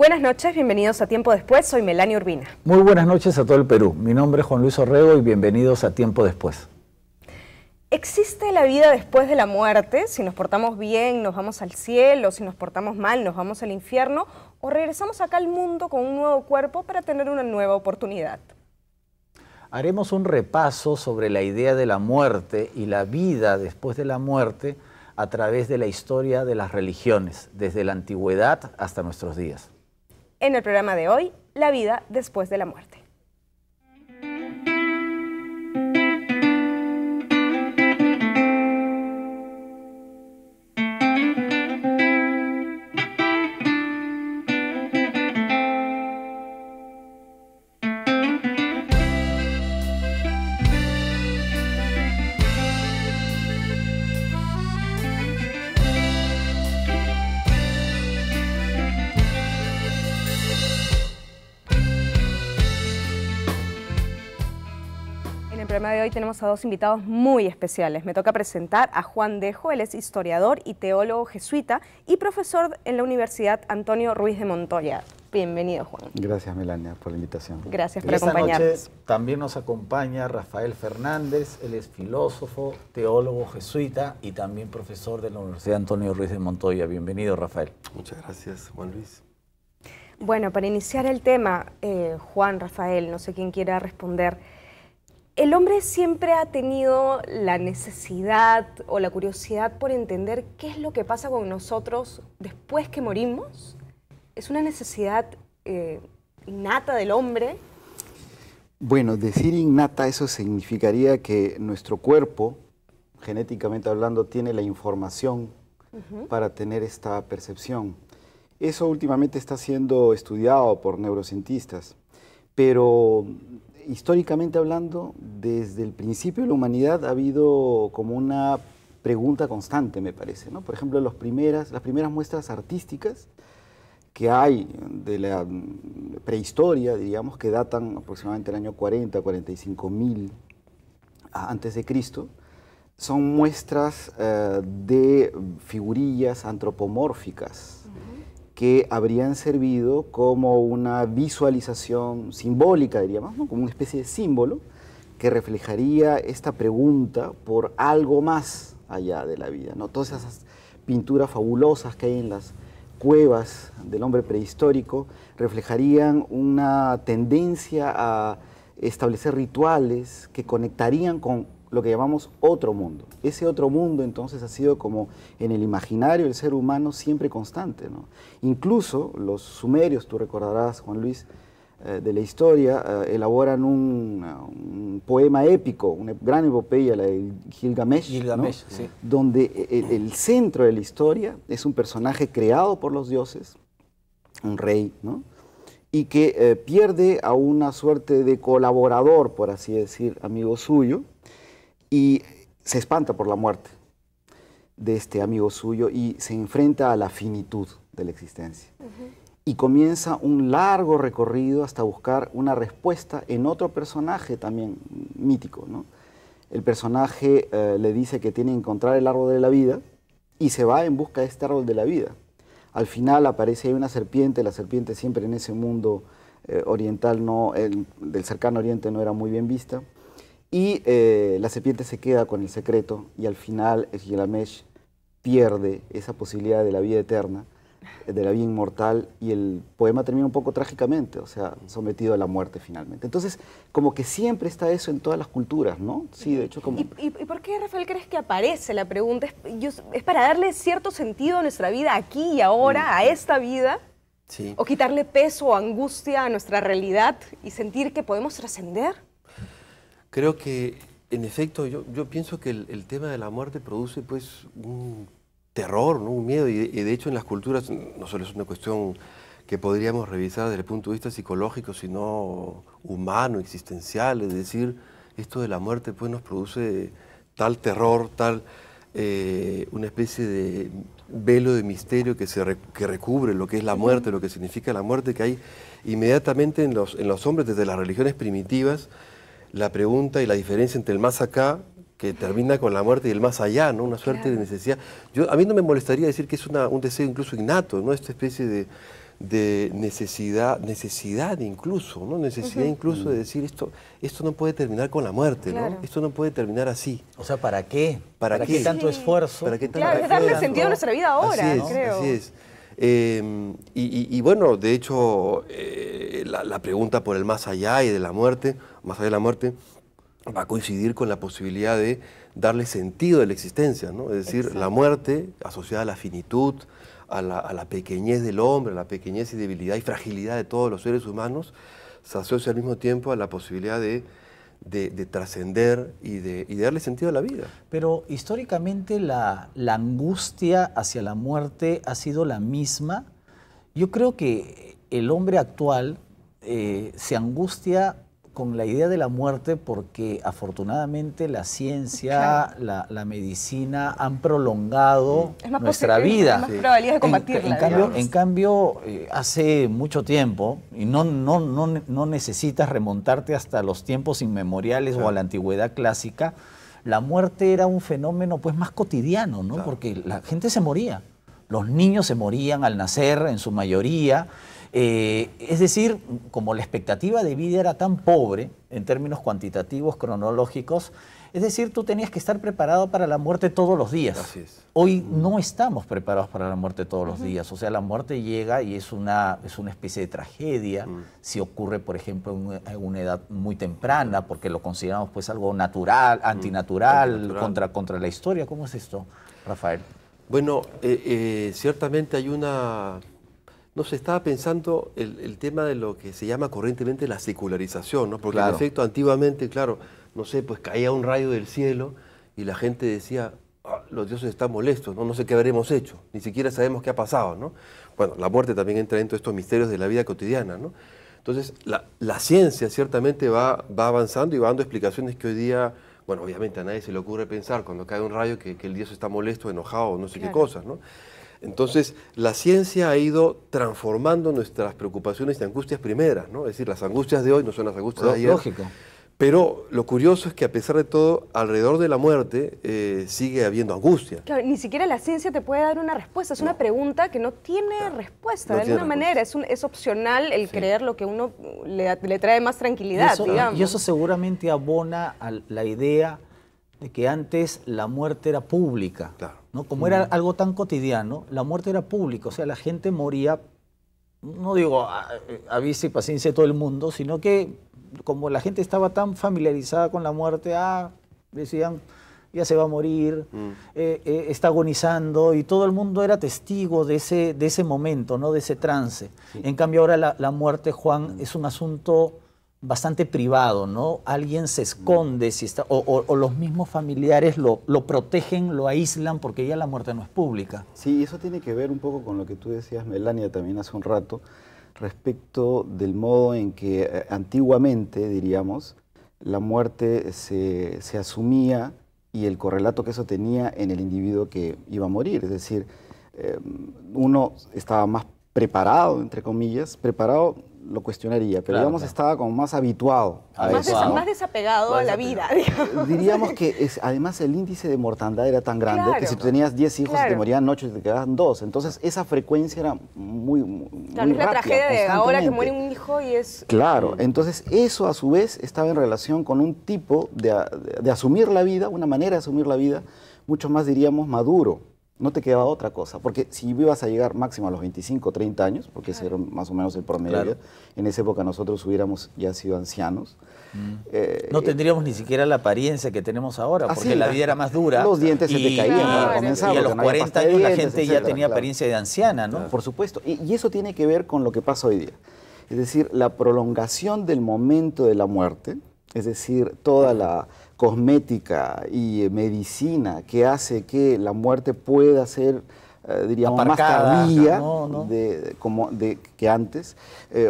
Buenas noches, bienvenidos a Tiempo Después, soy Melanie Urbina. Muy buenas noches a todo el Perú. Mi nombre es Juan Luis Orrego y bienvenidos a Tiempo Después. ¿Existe la vida después de la muerte? Si nos portamos bien, nos vamos al cielo, si nos portamos mal, nos vamos al infierno, o regresamos acá al mundo con un nuevo cuerpo para tener una nueva oportunidad. Haremos un repaso sobre la idea de la muerte y la vida después de la muerte a través de la historia de las religiones, desde la antigüedad hasta nuestros días. En el programa de hoy, la vida después de la muerte. En el programa de hoy tenemos a dos invitados muy especiales. Me toca presentar a Juan Dejo, él es historiador y teólogo jesuita y profesor en la Universidad Antonio Ruiz de Montoya. Bienvenido, Juan. Gracias, Melania, por la invitación. Gracias por acompañarnos. Esta noche también nos acompaña Rafael Fernández, él es filósofo, teólogo jesuita y también profesor de la Universidad Antonio Ruiz de Montoya. Bienvenido, Rafael. Muchas gracias, Juan Luis. Bueno, para iniciar el tema, Juan, Rafael, no sé quién quiera responder. ¿El hombre siempre ha tenido la necesidad o la curiosidad por entender qué es lo que pasa con nosotros después que morimos? ¿Es una necesidad innata del hombre? Bueno, decir innata, eso significaría que nuestro cuerpo, genéticamente hablando, tiene la información para tener esta percepción. Eso últimamente está siendo estudiado por neurocientistas, pero históricamente hablando, desde el principio de la humanidad ha habido como una pregunta constante, me parece, ¿no? Por ejemplo, las primeras muestras artísticas que hay de la prehistoria, diríamos, que datan aproximadamente del año 40, 45.000 antes de Cristo, son muestras de figurillas antropomórficas que habrían servido como una visualización simbólica, diríamos, ¿no? Como una especie de símbolo que reflejaría esta pregunta por algo más allá de la vida, ¿no? Todas esas pinturas fabulosas que hay en las cuevas del hombre prehistórico reflejarían una tendencia a establecer rituales que conectarían con lo que llamamos otro mundo. Ese otro mundo entonces ha sido como en el imaginario del ser humano siempre constante, ¿no? Incluso los sumerios, tú recordarás, Juan Luis, de la historia, elaboran un poema épico, una gran epopeya, la de Gilgamesh, ¿no? Sí. Donde el centro de la historia es un personaje creado por los dioses, un rey, ¿no? Y que pierde a una suerte de colaborador, por así decir, amigo suyo, y se espanta por la muerte de este amigo suyo y se enfrenta a la finitud de la existencia. Y comienza un largo recorrido hasta buscar una respuesta en otro personaje también mítico, ¿no? El personaje le dice que tiene que encontrar el árbol de la vida y se va en busca de este árbol de la vida. Al final aparece ahí una serpiente, la serpiente siempre en ese mundo oriental, del cercano oriente no era muy bien vista. Y la serpiente se queda con el secreto y al final Gilgamesh pierde esa posibilidad de la vida eterna, de la vida inmortal, y el poema termina un poco trágicamente, o sea, sometido a la muerte finalmente. Entonces, como que siempre está eso en todas las culturas, ¿no? Sí, de hecho, como... ¿Y por qué, Rafael, crees que aparece la pregunta? ¿Es para darle cierto sentido a nuestra vida aquí y ahora, a esta vida? Sí. ¿O quitarle peso o angustia a nuestra realidad y sentir que podemos trascender? Creo que, en efecto, yo pienso que el tema de la muerte produce pues un terror, ¿no? Un miedo, y de hecho en las culturas no solo es una cuestión que podríamos revisar desde el punto de vista psicológico, sino humano, existencial, es decir, esto de la muerte pues nos produce tal terror, una especie de velo de misterio que recubre lo que es la muerte, lo que significa la muerte, que hay inmediatamente en los hombres desde las religiones primitivas la pregunta y la diferencia entre el más acá, que termina con la muerte, y el más allá, ¿no? Una suerte de necesidad. A mí no me molestaría decir que es un deseo incluso innato, ¿no? Esta especie necesidad incluso, ¿no? Necesidad incluso de decir esto no puede terminar con la muerte, Claro. ¿no? Esto no puede terminar así. O sea, ¿para qué? ¿Para qué? tanto esfuerzo? ¿Para qué tanto Claro, es darle esfuerzo? sentido a nuestra vida ahora, Así es, creo. así es. Y bueno, de hecho, la pregunta por el más allá y de la muerte, más allá de la muerte, va a coincidir con la posibilidad de darle sentido a la existencia, ¿no? Es decir, la muerte asociada a la finitud, a la pequeñez del hombre, a la pequeñez y debilidad y fragilidad de todos los seres humanos, se asocia al mismo tiempo a la posibilidad de trascender y de darle sentido a la vida. Pero históricamente la angustia hacia la muerte ha sido la misma. Yo creo que el hombre actual se angustia con la idea de la muerte porque afortunadamente la ciencia, la medicina han prolongado nuestra vida. Hay más probabilidades de combatirla. En cambio, hace mucho tiempo, y no necesitas remontarte hasta los tiempos inmemoriales o a la antigüedad clásica, la muerte era un fenómeno pues más cotidiano, ¿no? Porque la gente se moría. Los niños se morían al nacer en su mayoría. Es decir, como la expectativa de vida era tan pobre en términos cuantitativos, cronológicos, es decir, tú tenías que estar preparado para la muerte todos los días. Así es. Hoy no estamos preparados para la muerte todos los días. O sea, la muerte llega y es una especie de tragedia si ocurre, por ejemplo, en una edad muy temprana, porque lo consideramos pues algo natural, antinatural, contra la historia. ¿Cómo es esto, Rafael? Bueno, ciertamente hay una... No se estaba pensando el tema de lo que se llama corrientemente la secularización, ¿no? Porque en efecto, antiguamente, claro, no sé, pues caía un rayo del cielo y la gente decía, los dioses están molestos, ¿no? No sé qué habremos hecho, ni siquiera sabemos qué ha pasado, ¿no? Bueno, la muerte también entra dentro de estos misterios de la vida cotidiana, ¿no? Entonces, la ciencia ciertamente va avanzando y va dando explicaciones que hoy día, bueno, obviamente a nadie se le ocurre pensar cuando cae un rayo que el dios está molesto, enojado, no sé qué cosas, ¿no? Entonces, la ciencia ha ido transformando nuestras preocupaciones y angustias primeras, ¿no? Es decir, las angustias de hoy no son las angustias de ayer. Lógico. Pero lo curioso es que a pesar de todo, alrededor de la muerte sigue habiendo angustia. Claro, ni siquiera la ciencia te puede dar una respuesta. Es una pregunta que no tiene respuesta. De alguna manera es opcional el creer lo que uno le trae más tranquilidad, digamos. Y eso seguramente abona a la idea de que antes la muerte era pública, ¿no? Como era algo tan cotidiano, la muerte era pública, o sea, la gente moría, no digo a vista y paciencia de todo el mundo, sino que como la gente estaba tan familiarizada con la muerte, decían, ya se va a morir, está agonizando, y todo el mundo era testigo de ese momento, ¿no? De ese trance. En cambio ahora la muerte, Juan, es un asunto bastante privado, ¿no? Alguien se esconde si está, o los mismos familiares lo protegen, lo aíslan, porque ya la muerte no es pública. Sí, eso tiene que ver un poco con lo que tú decías, Melania, también hace un rato, respecto del modo en que antiguamente, diríamos, la muerte se asumía y el correlato que eso tenía en el individuo que iba a morir. Es decir, uno estaba más preparado, entre comillas, preparado lo cuestionaría, pero digamos estaba como más habituado a eso, ¿no? Más desapegado a la vida, digamos. Diríamos que además el índice de mortandad era tan grande que si tú tenías 10 hijos te morían 8 y te quedaban 2. Entonces esa frecuencia era muy Claro, es la rápida, tragedia de ahora que muere un hijo y es... Claro, entonces eso a su vez estaba en relación con un tipo de asumir la vida, una manera de asumir la vida mucho más, diríamos, maduro. No te quedaba otra cosa, porque si ibas a llegar máximo a los 25, 30 años, porque ese era más o menos el promedio, en esa época nosotros hubiéramos ya sido ancianos. No tendríamos ni siquiera la apariencia que tenemos ahora, porque la vida era más dura. Los dientes se te caían para comenzar. Y a los 40 años la gente ya tenía apariencia de anciana, ¿no? Por supuesto, y eso tiene que ver con lo que pasa hoy día. Es decir, la prolongación del momento de la muerte, es decir, toda la cosmética y medicina que hace que la muerte pueda ser, diríamos, aparcada, más tardía que antes.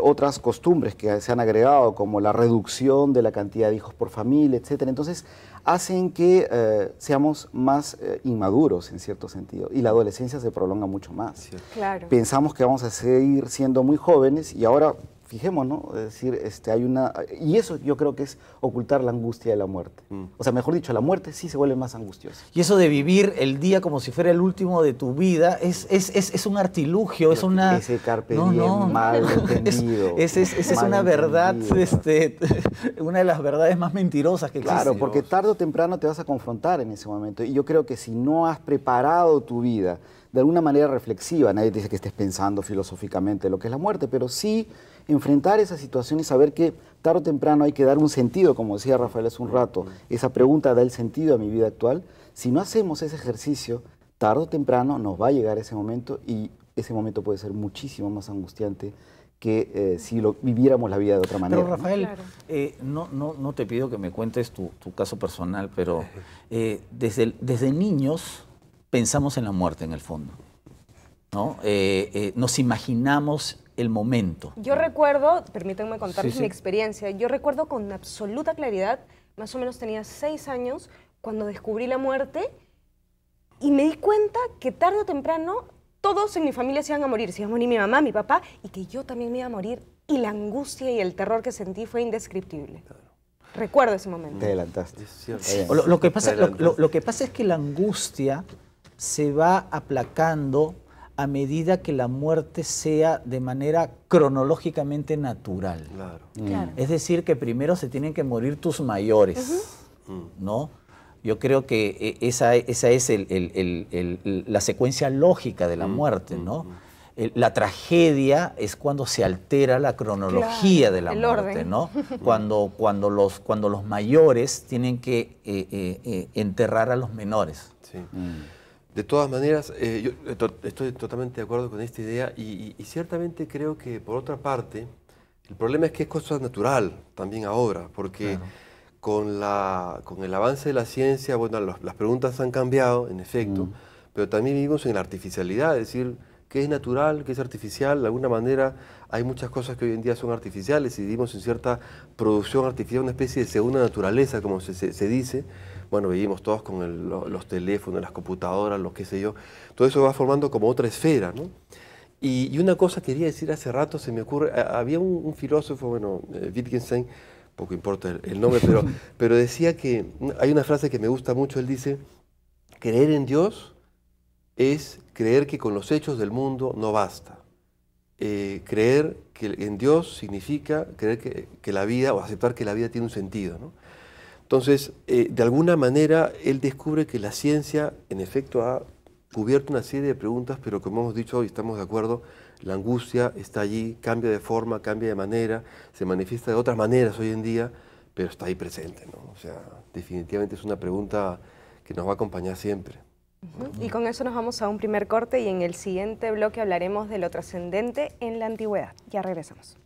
Otras costumbres que se han agregado, como la reducción de la cantidad de hijos por familia, etc. Entonces, hacen que seamos más inmaduros, en cierto sentido, y la adolescencia se prolonga mucho más. Claro. Pensamos que vamos a seguir siendo muy jóvenes y ahora fijémonos, ¿no? Es decir, hay una... Y eso yo creo que es ocultar la angustia de la muerte. O sea, mejor dicho, la muerte sí se vuelve más angustiosa. Y eso de vivir el día como si fuera el último de tu vida es un artilugio, es una... Ese carpe diem mal entendido. Esa es una verdad, una de las verdades más mentirosas que existen. Claro, porque tarde o temprano te vas a confrontar en ese momento. Y yo creo que si no has preparado tu vida de alguna manera reflexiva, nadie te dice que estés pensando filosóficamente lo que es la muerte, pero sí enfrentar esa situación y saber que tarde o temprano hay que dar un sentido, como decía Rafael hace un rato, esa pregunta da el sentido a mi vida actual. Si no hacemos ese ejercicio, tarde o temprano nos va a llegar ese momento y ese momento puede ser muchísimo más angustiante que si viviéramos la vida de otra manera. Pero Rafael, ¿no? No te pido que me cuentes tu caso personal, pero desde niños pensamos en la muerte en el fondo, ¿no? Nos imaginamos el momento. Yo recuerdo, permítanme contarles Sí. mi experiencia, yo recuerdo con absoluta claridad, más o menos tenía 6 años, cuando descubrí la muerte y me di cuenta que tarde o temprano todos en mi familia se iban a morir. Se iba a morir mi mamá, mi papá, y que yo también me iba a morir. Y la angustia y el terror que sentí fue indescriptible. Recuerdo ese momento. Te adelantaste. Es cierto. Lo que pasa es que la angustia se va aplacando a medida que la muerte sea de manera cronológicamente natural. Claro. Claro. Es decir, que primero se tienen que morir tus mayores, ¿no? Yo creo que esa es la secuencia lógica de la muerte, ¿no? La tragedia es cuando se altera la cronología Claro, de la el muerte, orden. ¿no? Cuando los mayores tienen que enterrar a los menores. Sí. De todas maneras, yo estoy totalmente de acuerdo con esta idea y ciertamente creo que, por otra parte, el problema es que es cosa natural también ahora, porque con el avance de la ciencia, bueno, las preguntas han cambiado, en efecto, pero también vivimos en la artificialidad, es decir, qué es natural, qué es artificial. De alguna manera hay muchas cosas que hoy en día son artificiales y vivimos en cierta producción artificial, una especie de segunda naturaleza, como se dice. Bueno, vivimos todos con los teléfonos, las computadoras, lo que sé yo. Todo eso va formando como otra esfera, ¿no? Y una cosa quería decir hace rato, se me ocurre, había un filósofo, bueno, Wittgenstein, poco importa el nombre, pero decía que, hay una frase que me gusta mucho, él dice, creer en Dios es creer que con los hechos del mundo no basta. Creer que en Dios significa creer que la vida, o aceptar que la vida tiene un sentido, ¿no? Entonces, de alguna manera, él descubre que la ciencia, en efecto, ha cubierto una serie de preguntas, pero como hemos dicho hoy, estamos de acuerdo, la angustia está allí, cambia de forma, cambia de manera, se manifiesta de otras maneras hoy en día, pero está ahí presente, ¿no? O sea, definitivamente es una pregunta que nos va a acompañar siempre. Y con eso nos vamos a un primer corte y en el siguiente bloque hablaremos de lo trascendente en la antigüedad. Ya regresamos.